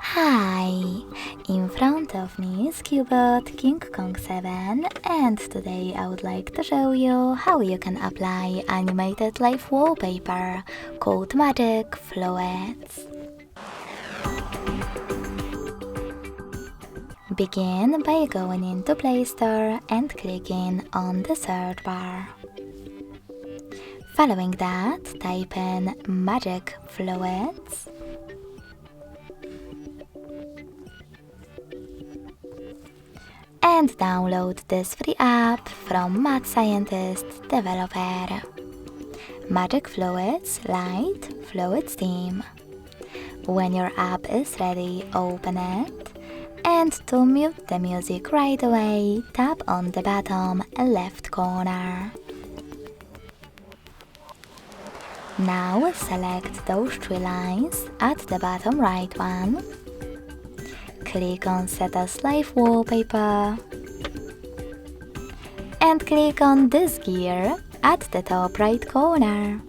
Hi! In front of me is CUBOT King Kong 7, and today I would like to show you how you can apply animated live wallpaper called Magic Fluids. Begin by going into Play Store and clicking on the search bar. Following that, type in Magic Fluids. And download this free app from Mad Scientist developer. Magic Fluids Light Fluids Theme. When your app is ready, open it. And to mute the music right away, tap on the bottom left corner. Now select those three lines at the bottom right one. Click on Set as Live Wallpaper. And click on this gear at the top right corner.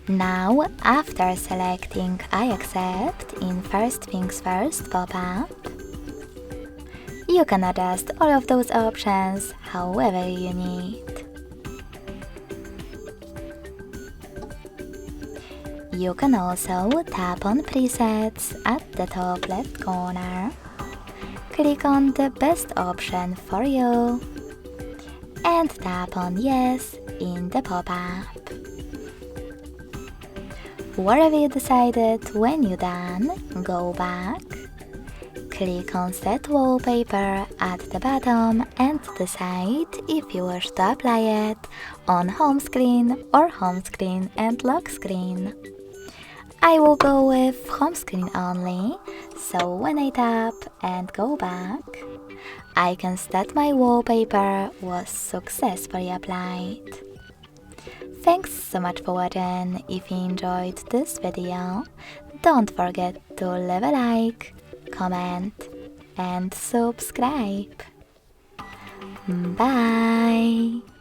Now, after selecting I accept in First Things First pop-up, you can adjust all of those options however you need. You can also tap on presets at the top left corner. Click on the best option for you and tap on yes in the pop-up. Whatever you decided, when you're done, go back. Click on Set Wallpaper at the bottom and decide if you wish to apply it on home screen or home screen and lock screen. I will go with home screen only, so when I tap and go back, I can see that my wallpaper was successfully applied. Thanks so much for watching. If you enjoyed this video, don't forget to leave a like, comment and subscribe. Bye!